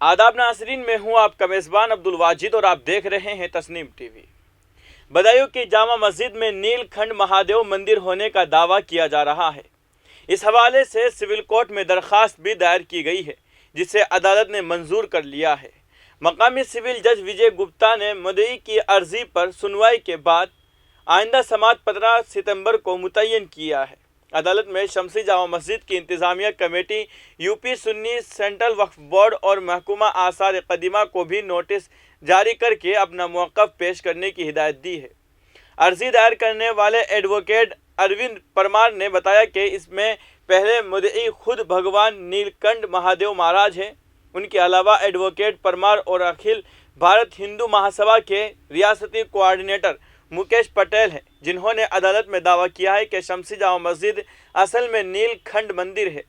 आदाब नाज़रीन, मैं हूं आपका मेज़बान अब्दुल वाजिद और आप देख रहे हैं तस्नीम टीवी। बदायूं की जामा मस्जिद में नीलखंड महादेव मंदिर होने का दावा किया जा रहा है। इस हवाले से सिविल कोर्ट में दरख्वास्त भी दायर की गई है, जिसे अदालत ने मंजूर कर लिया है। मकामी सिविल जज विजय गुप्ता ने मुद्दई की अर्जी पर सुनवाई के बाद आइंदा समाअत 15 सितंबर को मुतय्यन किया है। अदालत में शमसी जामा मस्जिद की इंतज़ामिया कमेटी, यूपी सुन्नी सेंट्रल वक्फ बोर्ड और महकूमा आसार कदीमा को भी नोटिस जारी करके अपना मौक़िफ़ पेश करने की हिदायत दी है। अर्जी दायर करने वाले एडवोकेट अरविंद परमार ने बताया कि इसमें पहले मुद्दई खुद भगवान नीलकंठ महादेव महाराज हैं। उनके अलावा एडवोकेट परमार और अखिल भारत हिंदू महासभा के रियासती कोऑर्डिनेटर मुकेश पटेल हैं, जिन्होंने अदालत में दावा किया है कि शमसी जामा मस्जिद असल में नीलखंड मंदिर है।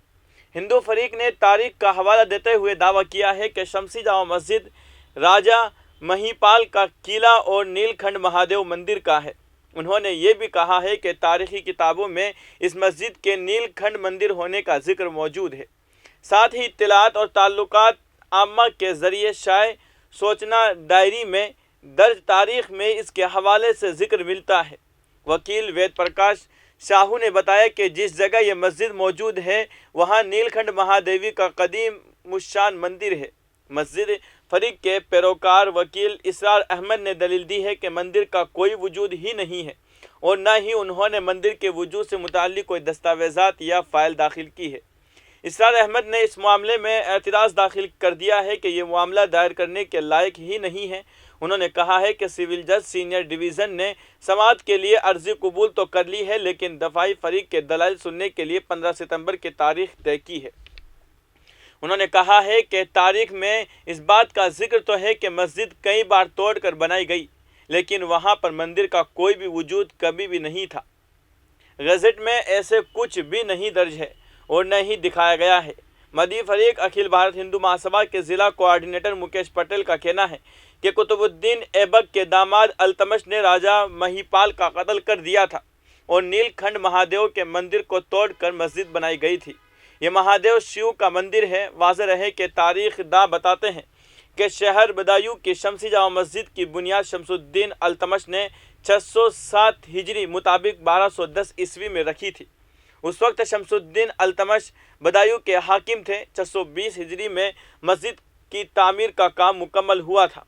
हिंदू फरीक ने तारीख का हवाला देते हुए दावा किया है कि शमसी जामा मस्जिद राजा महिपाल का किला और नीलखंड महादेव मंदिर का है। उन्होंने ये भी कहा है कि तारीखी किताबों में इस मस्जिद के नीलखंड मंदिर होने का जिक्र मौजूद है। साथ ही इत्तलात और ताल्लुकात आम्मा के ज़रिए शाये सूचना डायरी में दर्ज तारीख में इसके हवाले से जिक्र मिलता है। वकील वेद प्रकाश शाहू ने बताया कि जिस जगह यह मस्जिद मौजूद है वहाँ नीलखंड महादेवी का कदीम मुशान मंदिर है। मस्जिद फरीक के पैरोकार वकील इसरार अहमद ने दलील दी है कि मंदिर का कोई वजूद ही नहीं है और न ही उन्होंने मंदिर के वजूद से मुताल्लिक कोई दस्तावेज़ात या फ़ाइल दाखिल की है। इसरार अहमद ने इस मामले में एतराज़ दाखिल कर दिया है कि ये मामला दायर करने के लायक ही नहीं है। उन्होंने कहा है कि सिविल जज सीनियर डिवीज़न ने समाअत के लिए अर्जी कबूल तो कर ली है, लेकिन दफाई फरीक के दलाइल सुनने के लिए 15 सितंबर की तारीख तय की है। उन्होंने कहा है कि तारीख में इस बात का जिक्र तो है कि मस्जिद कई बार तोड़कर बनाई गई, लेकिन वहाँ पर मंदिर का कोई भी वजूद कभी भी नहीं था। गज़ट में ऐसे कुछ भी नहीं दर्ज है और न ही दिखाया गया है। मदी फरीक अखिल भारत हिंदू महासभा के ज़िला कोऑर्डिनेटर मुकेश पटेल का कहना है कि कुतुबुद्दीन ऐबक के दामाद अल्तमश ने राजा महिपाल का कत्ल कर दिया था और नीलखंड महादेव के मंदिर को तोड़कर मस्जिद बनाई गई थी। ये महादेव शिव का मंदिर है। वाज़ेह रहे कि तारीख दा बताते हैं कि शहर बदायूं की शमसी जामा मस्जिद की बुनियाद शमसुद्दीन अल्तमश ने 607 हिजरी मुताबिक 1210 ईस्वी में रखी थी। उस वक्त शमसुद्दीन अल्तमश बदायूं के हाकिम थे। 620 हिजरी में मस्जिद की तामीर का काम मुकम्मल हुआ था।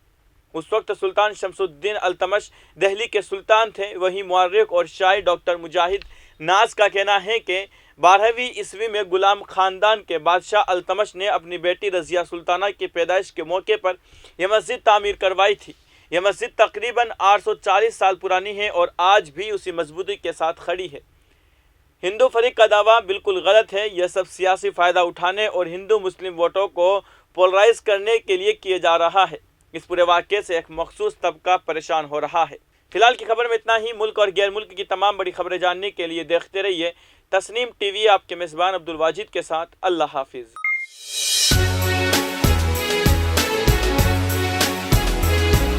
उस वक्त सुल्तान शमसुद्दीन अल्तमश दिल्ली के सुल्तान थे। वहीं मुअर्रिख और शायर डॉक्टर मुजाहिद नाज का कहना है कि 12वीं ईस्वी में गुलाम ख़ानदान के बादशाह अल्तमश ने अपनी बेटी रज़िया सुल्ताना की पैदाइश के मौके पर यह मस्जिद तामीर करवाई थी। यह मस्जिद तकरीबन 840 साल पुरानी है और आज भी उसी मजबूती के साथ खड़ी है। हिंदू फरीक का दावा बिल्कुल गलत है। यह सब सियासी फ़ायदा उठाने और हिंदू मुस्लिम वोटों को पोलराइज करने के लिए किए जा रहा है। इस पूरे वाक़े से एक मखसूस तबका परेशान हो रहा है। फिलहाल की खबर में इतना ही। मुल्क और गैर मुल्क की तमाम बड़ी खबरें जानने के लिए देखते रहिए तस्नीम टीवी। आपके मेज़बान अब्दुल वाजिद के साथ। अल्लाह हाफिज़।